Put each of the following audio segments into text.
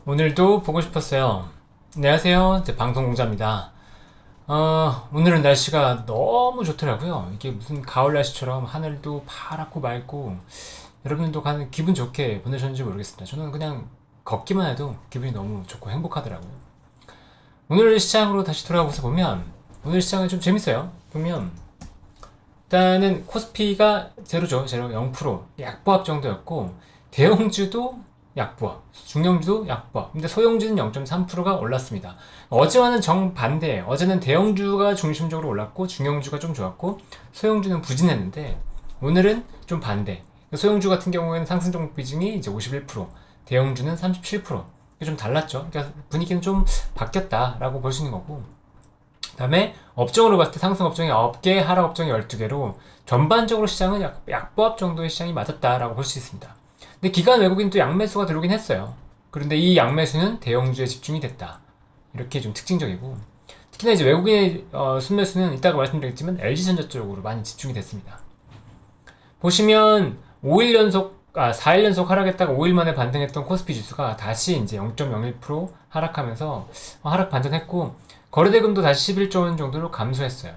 오늘도 보고 싶었어요. 안녕하세요. 방송공자입니다. 오늘은 날씨가 너무 좋더라고요. 이게 무슨 가을 날씨처럼 하늘도 파랗고 맑고 여러분도 가는 기분 좋게 보내셨는지 모르겠습니다. 저는 그냥 걷기만 해도 기분이 너무 좋고 행복하더라고요. 오늘 시장으로 다시 돌아가서 보면 오늘 시장은 좀 재밌어요. 보면 일단은 코스피가 제로죠. 제로 0% 약보합 정도였고 대형주도 약보합, 중형주도 약보합. 근데 소형주는 0.3%가 올랐습니다. 어제와는 정반대. 어제는 대형주가 중심적으로 올랐고 중형주가 좀 좋았고 소형주는 부진했는데 오늘은 좀 반대. 소형주 같은 경우에는 상승 종목 비중이 이제 51%, 대형주는 37%. 이게 좀 달랐죠. 그러니까 분위기는 좀 바뀌었다라고 볼 수 있는 거고. 그다음에 업종으로 봤을 때 상승 업종이 9개, 하락 업종이 12개로 전반적으로 시장은 약보합 정도의 시장이 맞았다라고 볼 수 있습니다. 근데 기관 외국인 또 양매수가 들어오긴 했어요. 그런데 이 양매수는 대형주에 집중이 됐다. 이렇게 좀 특징적이고 특히나 이제 외국인의 순매수는 이따가 말씀드리겠지만 LG전자 쪽으로 많이 집중이 됐습니다. 보시면 4일 연속 하락했다가 5일 만에 반등했던 코스피 지수가 다시 이제 0.01% 하락하면서 하락 반전했고 거래대금도 다시 11조 원 정도로 감소했어요.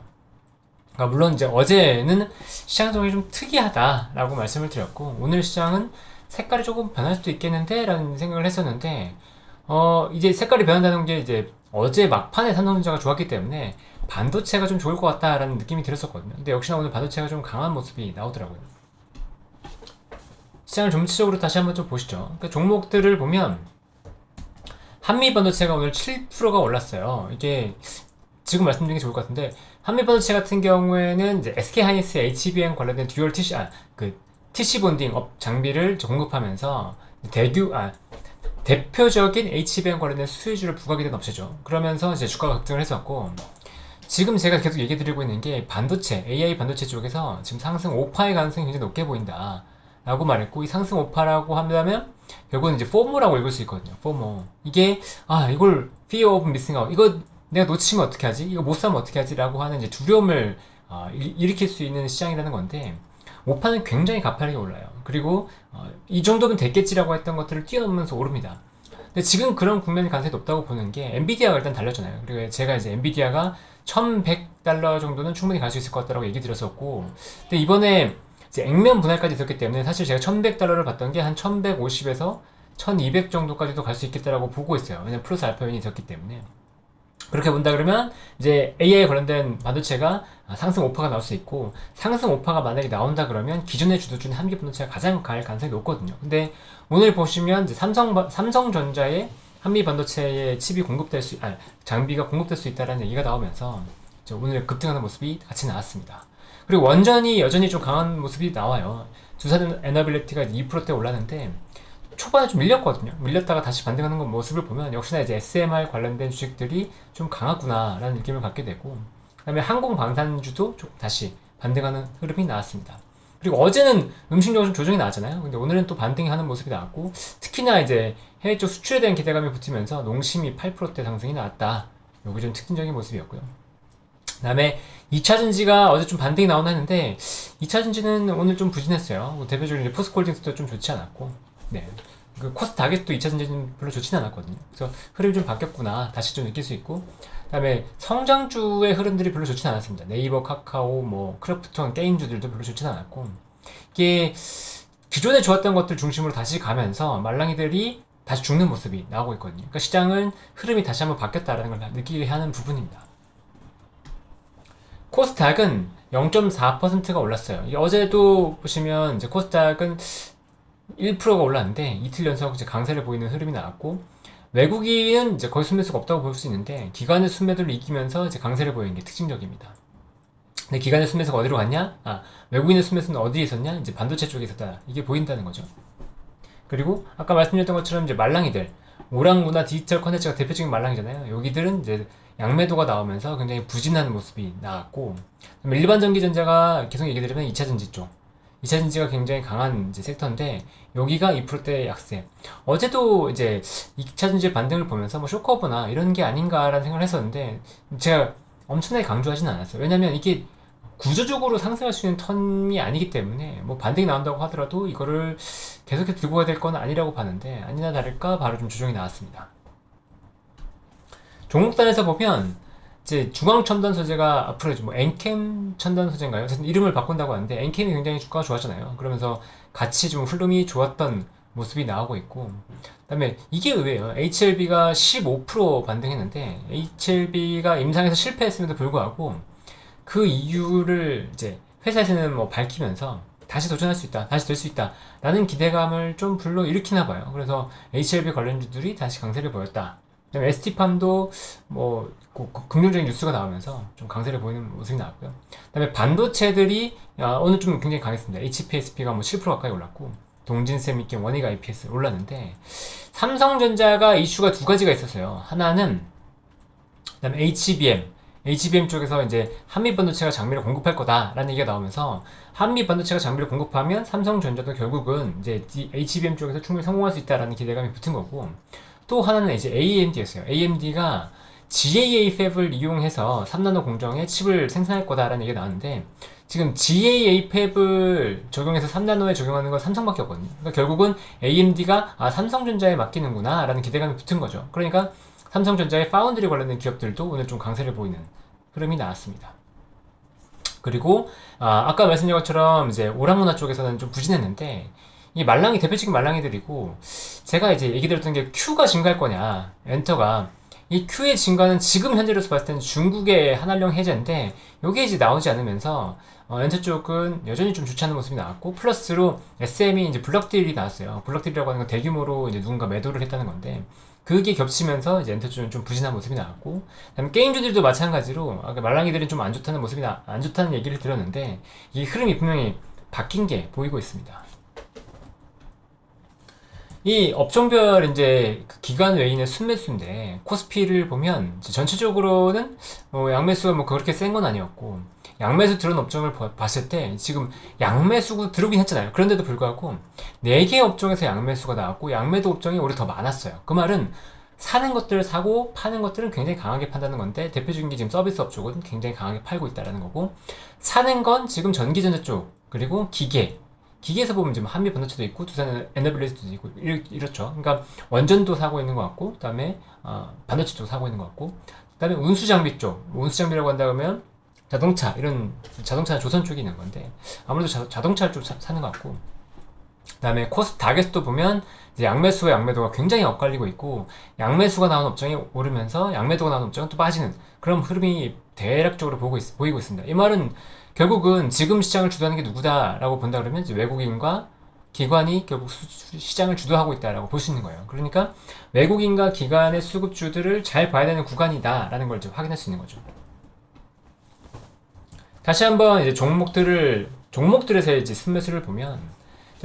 그러니까 물론 이제 어제는 시장 정이 좀 특이하다라고 말씀을 드렸고 오늘 시장은 색깔이 조금 변할 수도 있겠는데 라는 생각을 했었는데 이제 색깔이 변한다는 게 이제 어제 막판에 삼성전자가 좋았기 때문에 반도체가 좀 좋을 것 같다라는 느낌이 들었었거든요. 근데 역시나 오늘 반도체가 좀 강한 모습이 나오더라고요. 시장을 전체적으로 다시 한번 좀 보시죠. 그러니까 종목들을 보면 한미반도체가 오늘 7%가 올랐어요. 이게 지금 말씀드리는 게 좋을 것 같은데 한미반도체 같은 경우에는 이제 SK하이닉스 HBM 관련된 듀얼 TC 본딩 업 장비를 공급하면서 대표적인 HBM 관련된 수혜주를 부각이 된 업체죠. 그러면서 이제 주가가 급등을 했었고 지금 제가 계속 얘기 드리고 있는 게 반도체, AI 반도체 쪽에서 지금 상승 5파의 가능성이 굉장히 높게 보인다. 라고 말했고, 이 상승 5파라고 한다면, 결국은 이제 포모라고 읽을 수 있거든요. 포모. 이게, 이걸 fear of missing out. 이거 내가 놓치면 어떻게 하지? 이거 못 사면 어떻게 하지? 라고 하는 이제 두려움을 일으킬 수 있는 시장이라는 건데, 5파는 굉장히 가파르게 올라요. 그리고, 이 정도면 됐겠지라고 했던 것들을 뛰어넘으면서 오릅니다. 근데 지금 그런 국면이 가능성이 높다고 보는 게, 엔비디아가 일단 달렸잖아요. 그리고 제가 이제 엔비디아가 1100달러 정도는 충분히 갈 수 있을 것 같다라고 얘기 드렸었고, 근데 이번에 이제 액면 분할까지 있었기 때문에 사실 제가 1100달러를 봤던 게 한 1150에서 1200 정도까지도 갈 수 있겠다라고 보고 있어요. 왜냐면 플러스 알파 요인이 있었기 때문에. 그렇게 본다 그러면 이제 AI 관련된 반도체가 상승 5파가 나올 수 있고 상승 5파가 만약에 나온다 그러면 기존의 주도 중 한미 반도체가 가장 갈 가능성이 높거든요. 근데 오늘 보시면 이제 삼성전자의 한미 반도체의 장비가 공급될 수 있다라는 얘기가 나오면서 오늘 급등하는 모습이 같이 나왔습니다. 그리고 여전히 좀 강한 모습이 나와요. 두산 에너빌리티가 2%대 올랐는데 초반에 좀 밀렸거든요. 밀렸다가 다시 반등하는 모습을 보면 역시나 이제 SMR 관련된 주식들이 좀 강하구나라는 느낌을 갖게 되고 그다음에 항공방산주도 좀 다시 반등하는 흐름이 나왔습니다. 그리고 어제는 음식료가 좀 조정이 나왔잖아요. 근데 오늘은 또 반등하는 모습이 나왔고 특히나 이제 해외 쪽 수출에 대한 기대감이 붙으면서 농심이 8%대 상승이 나왔다. 여기 좀 특징적인 모습이었고요. 그 다음에 2차전지가 어제 좀 반등이 나오나 했는데 2차전지는 오늘 좀 부진했어요. 대표적으로 이제 포스코홀딩스도 좀 좋지 않았고 네. 그 코스닥에도 2차전지는 별로 좋지는 않았거든요. 그래서 흐름이 좀 바뀌었구나 다시 좀 느낄 수 있고 그 다음에 성장주의 흐름들이 별로 좋지는 않았습니다. 네이버, 카카오, 크래프톤, 게임주들도 별로 좋지는 않았고 이게 기존에 좋았던 것들 중심으로 다시 가면서 말랑이들이 다시 죽는 모습이 나오고 있거든요. 그러니까 시장은 흐름이 다시 한번 바뀌었다라는 걸 느끼게 하는 부분입니다. 코스닥은 0.4%가 올랐어요. 어제도 보시면 이제 코스닥은 1%가 올랐는데 이틀 연속 이제 강세를 보이는 흐름이 나왔고 외국인은 이제 거의 순매수가 없다고 볼 수 있는데 기관의 순매도를 이기면서 이제 강세를 보이는 게 특징적입니다. 근데 기관의 순매수가 어디로 갔냐? 외국인의 순매수는 어디에 있었냐? 이제 반도체 쪽에 있었다. 이게 보인다는 거죠. 그리고 아까 말씀드렸던 것처럼 이제 말랑이들 오랑구나 디지털 컨텐츠가 대표적인 말랑이잖아요. 여기들은 이제 양매도가 나오면서 굉장히 부진하는 모습이 나왔고 일반 전기전자가 계속 얘기 드리면 2차전지 쪽 2차전지가 굉장히 강한 이제 섹터인데 여기가 2%대 약세. 어제도 이제 2차전지 반등을 보면서 쇼커버나 이런 게 아닌가라는 생각을 했었는데 제가 엄청나게 강조하지는 않았어요. 왜냐면 이게 구조적으로 상승할 수 있는 턴이 아니기 때문에 뭐 반등이 나온다고 하더라도 이거를 계속해서 들고 가야 될 건 아니라고 봤는데 아니나 다를까 바로 좀 조정이 나왔습니다. 종목단에서 보면 이제 중앙 첨단 소재가 앞으로 뭐 엔캠 첨단 소재인가요? 어쨌든 이름을 바꾼다고 하는데 엔캠이 굉장히 주가가 좋았잖아요. 그러면서 같이 좀 흐름이 좋았던 모습이 나오고 있고, 그다음에 이게 의외예요. HLB가 15% 반등했는데 HLB가 임상에서 실패했음에도 불구하고 그 이유를 이제 회사에서는 뭐 밝히면서 다시 도전할 수 있다, 다시 될 수 있다 라는 기대감을 좀 불러일으키나 봐요. 그래서 HLB 관련주들이 다시 강세를 보였다. 그다음에 ST팜도 뭐 긍정적인 뉴스가 나오면서 좀 강세를 보이는 모습이 나왔고요. 그다음에 반도체들이 오늘 좀 굉장히 강했습니다. HPSP가 뭐 7% 가까이 올랐고, 동진세미캠, 원익 IPS 올랐는데, 삼성전자가 이슈가 두 가지가 있었어요. 하나는 그다음에 HBM 쪽에서 이제 한미 반도체가 장비를 공급할 거다라는 얘기가 나오면서, 한미 반도체가 장비를 공급하면 삼성전자도 결국은 이제 HBM 쪽에서 충분히 성공할 수 있다라는 기대감이 붙은 거고, 또 하나는 이제 AMD였어요. AMD가 GAA 팹을 이용해서 3나노 공정에 칩을 생산할 거다라는 얘기가 나왔는데, 지금 GAA 팹을 적용해서 3나노에 적용하는 건 삼성밖에 없거든요. 그러니까 결국은 AMD가 삼성전자에 맡기는구나 라는 기대감이 붙은 거죠. 그러니까 삼성전자의 파운드리 관련된 기업들도 오늘 좀 강세를 보이는 흐름이 나왔습니다. 그리고 아까 말씀드린 것처럼 이제 오락문화 쪽에서는 좀 부진했는데, 이 말랑이, 대표적인 말랑이들이고, 제가 이제 얘기 드렸던 게 Q가 증가할 거냐, 엔터가. 이 Q의 증가는 지금 현재로서 봤을 때는 중국의 한한령 해제인데, 요게 이제 나오지 않으면서, 엔터 쪽은 여전히 좀 좋지 않은 모습이 나왔고, 플러스로 SM이 이제 블럭딜이 나왔어요. 블럭딜이라고 하는 건 대규모로 이제 누군가 매도를 했다는 건데, 그게 겹치면서 이제 엔터 쪽은 좀 부진한 모습이 나왔고, 그다음에 게임주들도 마찬가지로, 아까 말랑이들은 좀 안 좋다는 모습이 안 좋다는 얘기를 드렸는데, 이 흐름이 분명히 바뀐 게 보이고 있습니다. 이 업종별 이제 그 기관 외인의 순매수인데, 코스피를 보면 전체적으로는 양매수가 뭐 그렇게 센 건 아니었고, 양매수 들어온 업종을 봤을 때 지금 양매수가 들어오긴 했잖아요. 그런데도 불구하고 4개 업종에서 양매수가 나왔고, 양매도 업종이 오히려 더 많았어요. 그 말은 사는 것들을 사고 파는 것들은 굉장히 강하게 판다는 건데, 대표적인 게 지금 서비스 업 쪽은 굉장히 강하게 팔고 있다는 거고, 사는 건 지금 전기전자 쪽, 그리고 기계에서 보면 지금 한미 반도체도 있고, 두산 에너블리스도 있고, 이렇죠. 그러니까 원전도 사고 있는 것 같고, 그다음에 반도체도 사고 있는 것 같고, 그다음에 운수 장비 쪽, 운수 장비라고 한다 그러면 자동차, 이런 자동차는 조선 쪽이 있는 건데, 아무래도 자동차를 좀 사는 것 같고, 그다음에 코스닥에서도 보면 이제 양매수와 양매도가 굉장히 엇갈리고 있고, 양매수가 나온 업종이 오르면서 양매도가 나온 업종은 또 빠지는 그런 흐름이 대략적으로 보이고 있습니다. 이 말은 결국은 지금 시장을 주도하는 게 누구다라고 본다 그러면 이제 외국인과 기관이 결국 시장을 주도하고 있다라고 볼 수 있는 거예요. 그러니까 외국인과 기관의 수급주들을 잘 봐야 되는 구간이다라는 걸 이제 확인할 수 있는 거죠. 다시 한번 이제 종목들에서 이제 순매수를 보면,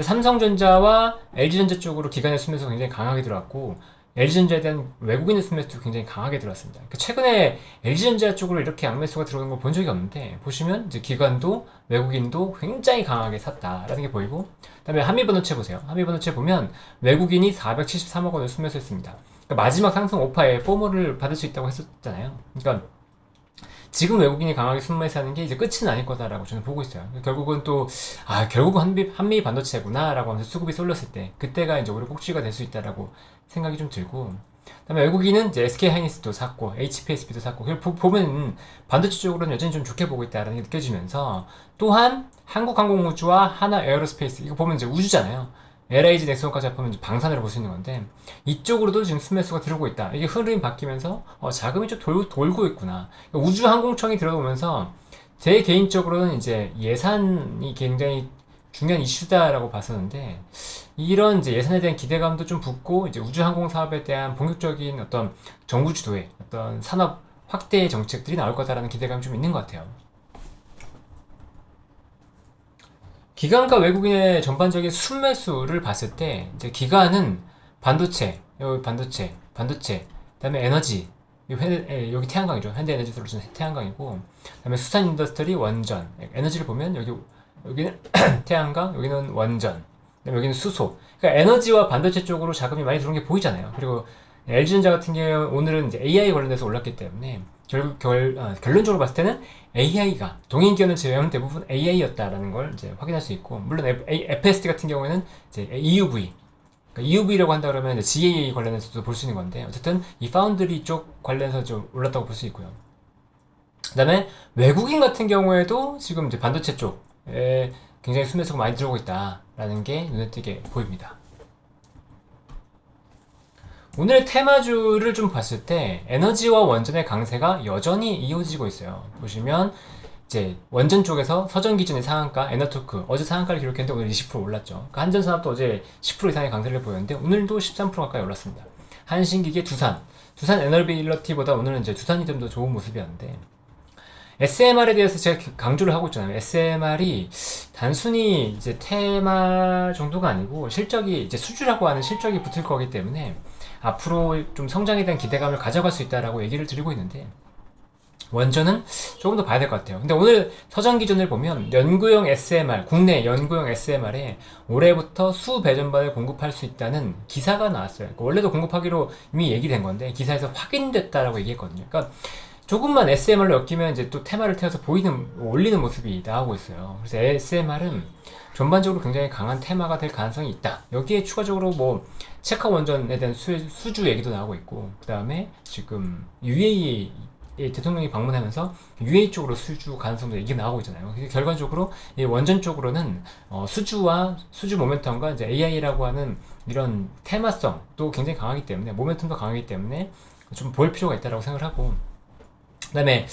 삼성전자와 LG전자 쪽으로 기관의 순매수가 굉장히 강하게 들어왔고, LG전자에 대한 외국인의 순매수도 굉장히 강하게 들어왔습니다. 그러니까 최근에 LG전자 쪽으로 이렇게 양매수가 들어오는 걸 본 적이 없는데, 보시면 이제 기관도 외국인도 굉장히 강하게 샀다라는 게 보이고, 그다음에 한미반도체 보세요. 한미반도체 보면 외국인이 473억 원을 순매수했습니다. 그러니까 마지막 상승 오파에 포모를 받을 수 있다고 했었잖아요. 그러니까 지금 외국인이 강하게 순매수하는 게 이제 끝은 아닐 거다라고 저는 보고 있어요. 결국은 또, 결국은 한미 반도체구나 라고 하면서 수급이 쏠렸을 때, 그때가 이제 오히려 꼭지가 될 수 있다라고 생각이 좀 들고, 그다음에 외국인은 이제 SK 하이닉스도 샀고, HPSP도 샀고, 보면 반도체 쪽으로는 여전히 좀 좋게 보고 있다라는 게 느껴지면서, 또한 한국항공우주와 하나에어로스페이스, 이거 보면 이제 우주잖아요. LIG 넥슨까지 합하면 이제 방산으로 볼 수 있는 건데, 이쪽으로도 지금 순매수가 들어오고 있다. 이게 흐름이 바뀌면서 자금이 좀 돌고 있구나. 우주항공청이 들어오면서 제 개인적으로는 이제 예산이 굉장히 중요한 이슈다라고 봤었는데, 이런 이제 예산에 대한 기대감도 좀 붙고, 이제 우주항공 사업에 대한 본격적인 어떤 정부 주도의 어떤 산업 확대 정책들이 나올 거다라는 기대감이 좀 있는 것 같아요. 기관과 외국인의 전반적인 순매수를 봤을 때, 이제 기관은 반도체, 그다음에 에너지, 여기 태양광이죠. 현대에너지솔루션 태양광이고, 그다음에 수산인더스트리 원전, 에너지를 보면 여기는 태양광, 여기는 원전, 그다음에 여기는 수소. 그러니까 에너지와 반도체 쪽으로 자금이 많이 들어온 게 보이잖아요. 그리고 LG전자 같은 경우 오늘은 이제 AI 관련돼서 올랐기 때문에 결론적으로 봤을 때는 AI가 동인 기업을 제외하면 대부분 AI였다라는 걸 이제 확인할 수 있고, 물론 FSD 같은 경우에는 이제 EUV, 그러니까 EUV라고 한다 그러면 GAA 관련해서도 볼 수 있는 건데, 어쨌든 이 파운드리 쪽 관련해서 좀 올랐다고 볼 수 있고요. 그다음에 외국인 같은 경우에도 지금 이제 반도체 쪽에 굉장히 수매수가 많이 들어오고 있다라는 게 눈에 띄게 보입니다. 오늘 테마주를 좀 봤을 때 에너지와 원전의 강세가 여전히 이어지고 있어요. 보시면 이제 원전 쪽에서 서전 기준의 상한가 에너토크 어제 상한가를 기록했는데 오늘 20% 올랐죠. 그러니까 한전산업도 어제 10% 이상의 강세를 보였는데 오늘도 13% 가까이 올랐습니다. 한신기계 두산 에너빌러티보다 오늘은 이제 두산이 좀 더 좋은 모습이었는데, SMR에 대해서 제가 강조를 하고 있잖아요. SMR이 단순히 이제 테마 정도가 아니고 실적이 이제 수주라고 하는 실적이 붙을 거기 때문에 앞으로 좀 성장에 대한 기대감을 가져갈 수 있다라고 얘기를 드리고 있는데, 원전은 조금 더 봐야 될 것 같아요. 근데 오늘 서전 기준을 보면 연구용 SMR, 국내 연구용 SMR에 올해부터 수배전반을 공급할 수 있다는 기사가 나왔어요. 그러니까 원래도 공급하기로 이미 얘기된 건데 기사에서 확인됐다라고 얘기했거든요. 그러니까 조금만 SMR로 엮이면 이제 또 테마를 태워서 올리는 모습이 나오고 있어요. 그래서 SMR은 전반적으로 굉장히 강한 테마가 될 가능성이 있다. 여기에 추가적으로 뭐 체카 원전에 대한 수주 얘기도 나오고 있고, 그 다음에 지금 UAE 대통령이 방문하면서 UAE 쪽으로 수주 가능성도 얘기 나오고 있잖아요. 결과적으로 이 원전 쪽으로는 수주와 수주 모멘텀과 이제 AI라고 하는 이런 테마성도 굉장히 강하기 때문에, 모멘텀도 강하기 때문에 좀 볼 필요가 있다라고 생각을 하고, 그 다음에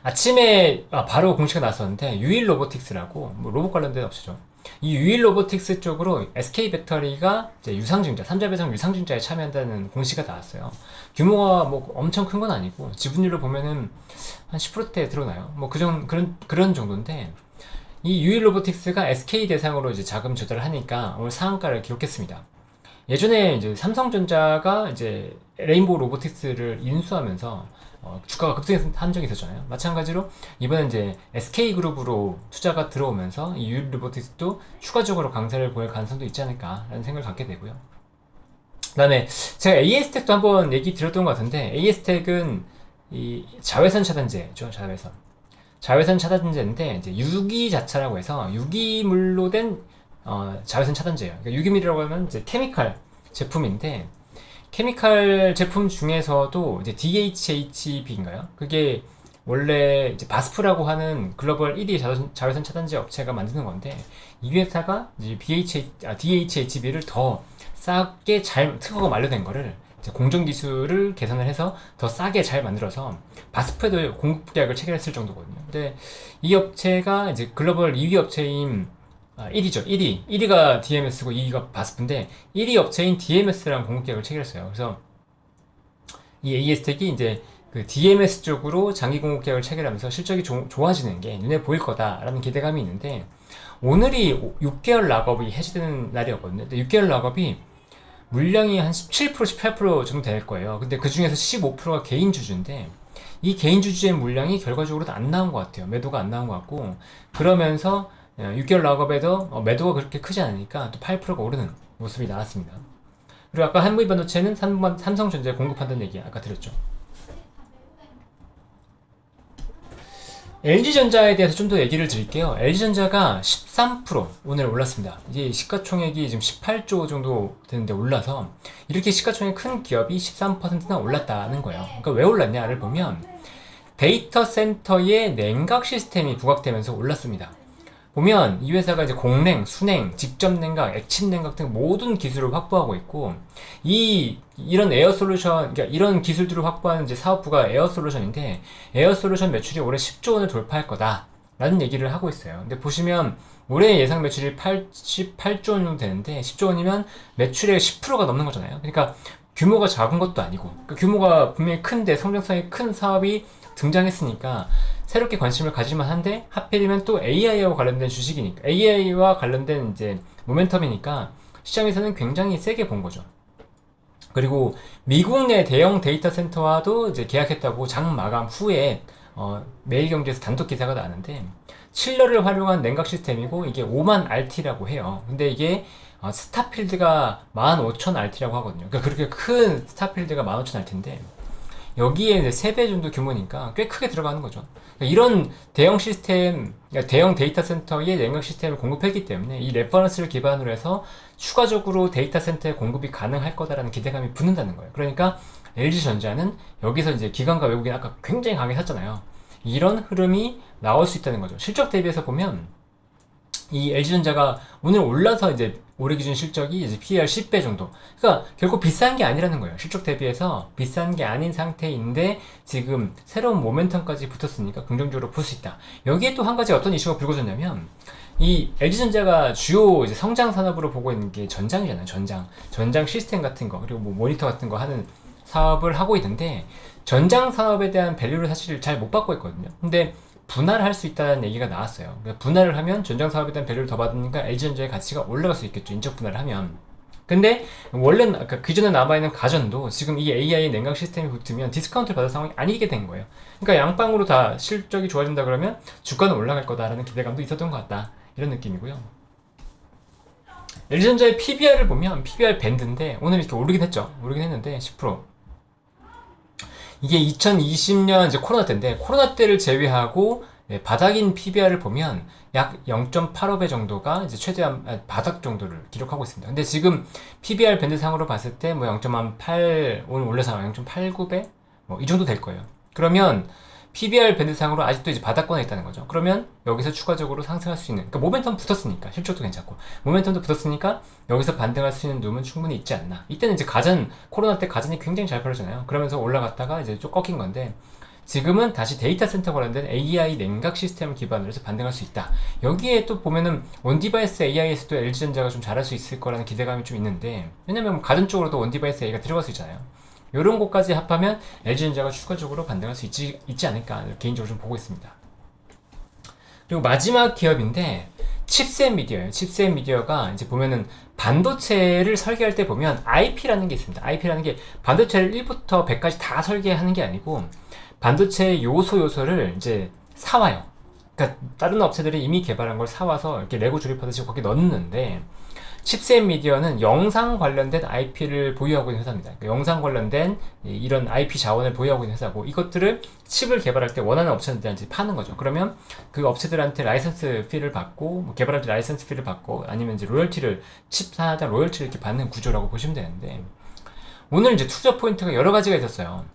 아침에 바로 공시가 나왔었는데 유일 로보틱스라고, 뭐 로봇 관련된 업체죠. 이 유일 로보틱스 쪽으로 SK 배터리가 이제 유상증자, 3자 배송 유상증자에 참여한다는 공시가 나왔어요. 규모가 뭐 엄청 큰 건 아니고 지분율로 보면은 한 10%대 들어나요. 뭐 그런 정도인데, 이 유일 로보틱스가 SK 대상으로 이제 자금 조달을 하니까 오늘 상한가를 기록했습니다. 예전에 이제 삼성전자가 이제 레인보우 로보틱스를 인수하면서 주가가 급등한 적이 있었잖아요. 마찬가지로 이번에 이제 SK그룹으로 투자가 들어오면서 이 유일 로보틱스도 추가적으로 강세를 보일 가능성도 있지 않을까라는 생각을 갖게 되고요. 그 다음에 제가 AS텍도 한번 얘기 드렸던 것 같은데, AS텍은 이 자외선 차단제죠. 자외선 차단제인데 이제 유기자차라고 해서 유기물로 된 자외선 차단제예요. 그러니까 유기물이라고 하면 이제 케미칼 제품인데, 케미칼 제품 중에서도 이제 DHHB인가요? 그게 원래 이제 바스프라고 하는 글로벌 1위 자외선 차단제 업체가 만드는 건데, 이 회사가 이제 DHHB를 더 싸게 잘 특허가 만료된 거를 이제 공정 기술을 개선을 해서 더 싸게 잘 만들어서 바스프에도 공급 계약을 체결했을 정도거든요. 근데 이 업체가 이제 글로벌 2위 업체인 1위죠. 1위가 DMS고 2위가 바스프인데 1위 업체인 DMS랑 공급계약을 체결했어요. 그래서 이 AS텍이 이제 그 DMS 쪽으로 장기 공급계약을 체결하면서 실적이 좋아지는 게 눈에 보일 거다라는 기대감이 있는데, 오늘이 6개월 락업이 해지되는 날이었거든요. 근데 6개월 락업이 물량이 한 17%, 18% 정도 될 거예요. 근데 그 중에서 15%가 개인 주주인데, 이 개인 주주의 물량이 결과적으로도 안 나온 것 같아요. 매도가 안 나온 것 같고, 그러면서 6개월 락업에도 매도가 그렇게 크지 않으니까 또 8%가 오르는 모습이 나왔습니다. 그리고 아까 한무이 반도체는 삼성전자에 공급한다는 얘기 아까 드렸죠. LG전자에 대해서 좀 더 얘기를 드릴게요. LG전자가 13% 오늘 올랐습니다. 이게 시가총액이 지금 18조 정도 되는데 올라서, 이렇게 시가총액 큰 기업이 13%나 올랐다는 거예요. 그러니까 왜 올랐냐를 보면 데이터 센터에 냉각 시스템이 부각되면서 올랐습니다. 보면 이 회사가 이제 공냉, 순냉, 직접 냉각, 액침 냉각 등 모든 기술을 확보하고 있고, 이런 에어 솔루션, 그러니까 이런 기술들을 확보하는 이제 사업부가 에어 솔루션인데, 에어 솔루션 매출이 올해 10조 원을 돌파할 거다라는 얘기를 하고 있어요. 근데 보시면 올해 예상 매출이 88조 원 정도 되는데 10조 원이면 매출의 10%가 넘는 거잖아요. 그러니까 규모가 작은 것도 아니고, 그러니까 규모가 분명히 큰데 성장성이 큰 사업이 등장했으니까 새롭게 관심을 가질만 한데, 하필이면 또 AI와 관련된 주식이니까, AI와 관련된 이제 모멘텀이니까 시장에서는 굉장히 세게 본 거죠. 그리고 미국 내 대형 데이터 센터와도 이제 계약했다고 장 마감 후에 매일경제에서 단독 기사가 나왔는데, 칠러를 활용한 냉각 시스템이고 이게 5만 RT라고 해요. 근데 이게 스타필드가 15,000RT라고 하거든요. 그러니까 그렇게 큰 스타필드가 15,000RT인데 여기에 이제 3배 정도 규모니까 꽤 크게 들어가는 거죠. 그러니까 이런 대형 시스템, 그러니까 대형 데이터 센터의 냉각 시스템을 공급했기 때문에 이 레퍼런스를 기반으로 해서 추가적으로 데이터 센터의 공급이 가능할 거다라는 기대감이 붙는다는 거예요. 그러니까 LG전자는 여기서 이제 기관과 외국인 아까 굉장히 강하게 샀잖아요. 이런 흐름이 나올 수 있다는 거죠. 실적 대비해서 보면 이 LG전자가 오늘 올라서 이제 올해 기준 실적이 이제 PER 10배 정도. 그러니까 결국 비싼 게 아니라는 거예요. 실적 대비해서 비싼 게 아닌 상태인데 지금 새로운 모멘텀까지 붙었으니까 긍정적으로 볼 수 있다. 여기에 또 한 가지 어떤 이슈가 불거졌냐면 이 LG전자가 주요 이제 성장 산업으로 보고 있는 게 전장이잖아요. 전장 시스템 같은 거 그리고 뭐 모니터 같은 거 하는 사업을 하고 있는데 전장 사업에 대한 밸류를 사실 잘 못 받고 있거든요. 근데 분할을 할 수 있다는 얘기가 나왔어요. 그러니까 분할을 하면 전장 사업에 대한 밸류를 더 받으니까 LG전자의 가치가 올라갈 수 있겠죠. 인적 분할을 하면. 근데 원래는 그러니까 그 전에 남아있는 가전도 지금 이 AI 냉각 시스템이 붙으면 디스카운트를 받을 상황이 아니게 된 거예요. 그러니까 양방으로 다 실적이 좋아진다 그러면 주가는 올라갈 거다라는 기대감도 있었던 것 같다. 이런 느낌이고요. LG전자의 PBR을 보면 PBR 밴드인데 오늘 이렇게 오르긴 했죠. 오르긴 했는데 10%. 이게 2020년 이제 코로나 때인데 코로나 때를 제외하고 바닥인 PBR을 보면 약 0.85배 정도가 이제 최대한 바닥 정도를 기록하고 있습니다. 근데 지금 PBR 밴드 상으로 봤을 때 뭐 0.8 오늘 올려서 0.89배 뭐 이 정도 될 거예요. 그러면 PBR 밴드 상으로 아직도 이제 바닥권에 있다는 거죠. 그러면 여기서 추가적으로 상승할 수 있는, 그러니까 모멘텀 붙었으니까 실적도 괜찮고 모멘텀도 붙었으니까 여기서 반등할 수 있는 룸은 충분히 있지 않나. 이때는 이제 가전 코로나 때 가전이 굉장히 잘 팔렸잖아요. 그러면서 올라갔다가 이제 좀 꺾인 건데 지금은 다시 데이터 센터 관련된 AI 냉각 시스템을 기반으로 해서 반등할 수 있다. 여기에 또 보면은 온디바이스 AI에서도 LG전자가 좀 잘할 수 있을 거라는 기대감이 좀 있는데 왜냐면 가전 쪽으로도 온디바이스 AI가 들어갈 수 있잖아요. 이런 것까지 합하면 LG전자가 추가적으로 반등할 수 있지 않을까 개인적으로 좀 보고 있습니다. 그리고 마지막 기업인데 칩셋 미디어예요. 칩셋 미디어가 이제 보면은 반도체를 설계할 때 보면 IP라는 게 있습니다. IP라는 게 반도체를 1부터 100까지 다 설계하는 게 아니고 반도체 요소를 이제 사와요. 그러니까 다른 업체들이 이미 개발한 걸 사와서 이렇게 레고 조립하듯이 거기 넣는데 칩셋 미디어는 영상 관련된 IP를 보유하고 있는 회사입니다. 그러니까 영상 관련된 이런 IP 자원을 보유하고 있는 회사고 이것들을 칩을 개발할 때 원하는 업체들한테 파는 거죠. 그러면 그 업체들한테 라이선스 피를 받고 뭐 개발할 때 라이선스 피를 받고 아니면 이제 로열티를 칩 사다 로열티를 이렇게 받는 구조라고 보시면 되는데 오늘 이제 투자 포인트가 여러 가지가 있었어요.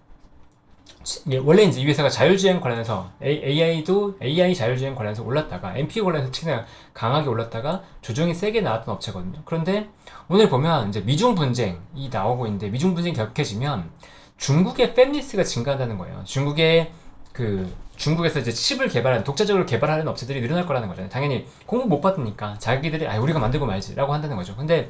원래 이제 이 회사가 자율주행 관련해서 AI도 AI 자율주행 관련해서 올랐다가 NPU 관련해서 특히나 강하게 올랐다가 조정이 세게 나왔던 업체거든요. 그런데 오늘 보면 이제 미중 분쟁이 나오고 있는데 미중 분쟁이 격해지면 중국의 팹리스가 증가한다는 거예요. 중국에서 이제 칩을 개발하는 독자적으로 개발하는 업체들이 늘어날 거라는 거잖아요. 당연히 공급 못 받으니까 자기들이 우리가 만들고 말지라고 한다는 거죠. 근데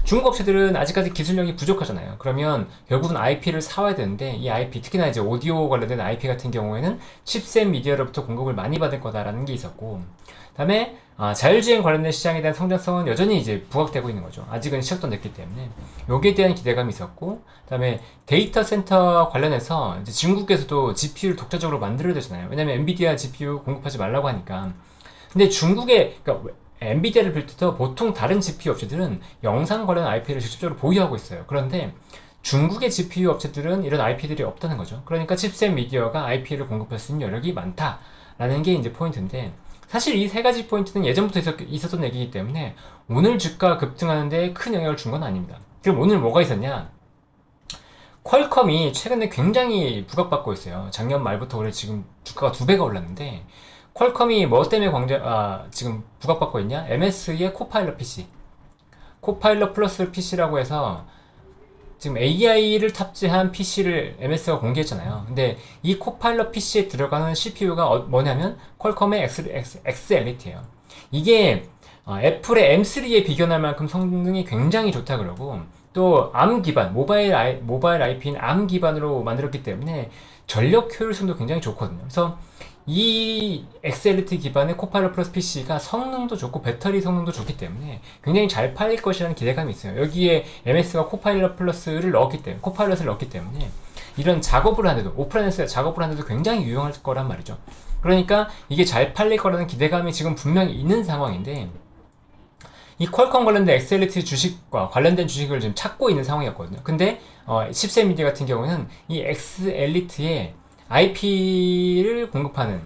중국 업체들은 아직까지 기술력이 부족하잖아요. 그러면 결국은 IP를 사와야 되는데 이 IP, 특히나 이제 오디오 관련된 IP 같은 경우에는 칩셋 미디어로부터 공급을 많이 받을 거다라는 게 있었고, 다음에 자율주행 관련된 시장에 대한 성장성은 여전히 이제 부각되고 있는 거죠. 아직은 시작도 안 됐기 때문에 여기에 대한 기대감이 있었고, 다음에 데이터 센터 관련해서 이제 중국에서도 GPU를 독자적으로 만들어야 되잖아요. 왜냐면 엔비디아 GPU 공급하지 말라고 하니까. 근데 중국의 그러니까 엔비디아를 비롯해서 보통 다른 GPU 업체들은 영상 관련 IP를 직접적으로 보유하고 있어요. 그런데 중국의 GPU 업체들은 이런 IP들이 없다는 거죠. 그러니까 칩셋 미디어가 IP를 공급할 수 있는 여력이 많다라는 게 이제 포인트인데 사실 이 세 가지 포인트는 예전부터 있었던 얘기이기 때문에 오늘 주가 급등하는데 큰 영향을 준 건 아닙니다. 그럼 오늘 뭐가 있었냐? 퀄컴이 최근에 굉장히 부각받고 있어요. 작년 말부터 올해 지금 주가가 2배가 올랐는데 퀄컴이 뭐 때문에 지금 부각받고 있냐? MS의 코파일럿 PC. 코파일럿 플러스 PC라고 해서 지금 AI를 탑재한 PC를 MS가 공개했잖아요. 근데 이 코파일럿 PC에 들어가는 CPU가 뭐냐면 퀄컴의 X 엘리트예요. 이게 애플의 M3에 비견할 만큼 성능이 굉장히 좋다 그러고 또 ARM 기반, 모바일 IP인 ARM 기반으로 만들었기 때문에 전력 효율성도 굉장히 좋거든요. 그래서 이 엑셀리트 기반의 코파일럿 플러스 PC가 성능도 좋고 배터리 성능도 좋기 때문에 굉장히 잘 팔릴 것이라는 기대감이 있어요. 여기에 MS가 코파일럿 플러스를 코파일럿을 넣었기 때문에 이런 작업을 하는데도, 오프라인에서 작업을 하는데도 굉장히 유용할 거란 말이죠. 그러니까 이게 잘 팔릴 거라는 기대감이 지금 분명히 있는 상황인데 이 퀄컴 관련된 엑셀리트 주식과 관련된 주식을 지금 찾고 있는 상황이었거든요. 근데 10세 미디어 같은 경우는 이 엑셀리트에 IP를 공급하는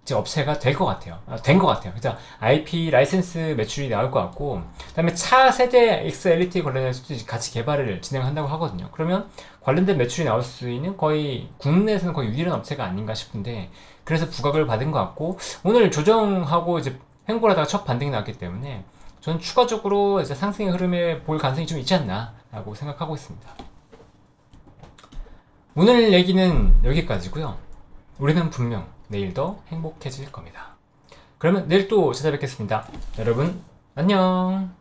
이제 업체가 될 것 같아요. 된 것 같아요. 그래서 IP 라이센스 매출이 나올 것 같고, 그다음에 차 세대 엑셀리트 관련해서도 같이 개발을 진행한다고 하거든요. 그러면 관련된 매출이 나올 수 있는 거의 국내에서는 거의 유일한 업체가 아닌가 싶은데, 그래서 부각을 받은 것 같고, 오늘 조정하고 이제 횡보를 하다가 첫 반등이 나왔기 때문에 저는 추가적으로 이제 상승의 흐름에 볼 가능성이 좀 있지 않나라고 생각하고 있습니다. 오늘 얘기는 여기까지고요. 우리는 분명 내일 더 행복해질 겁니다. 그러면 내일 또 찾아뵙겠습니다. 여러분 안녕.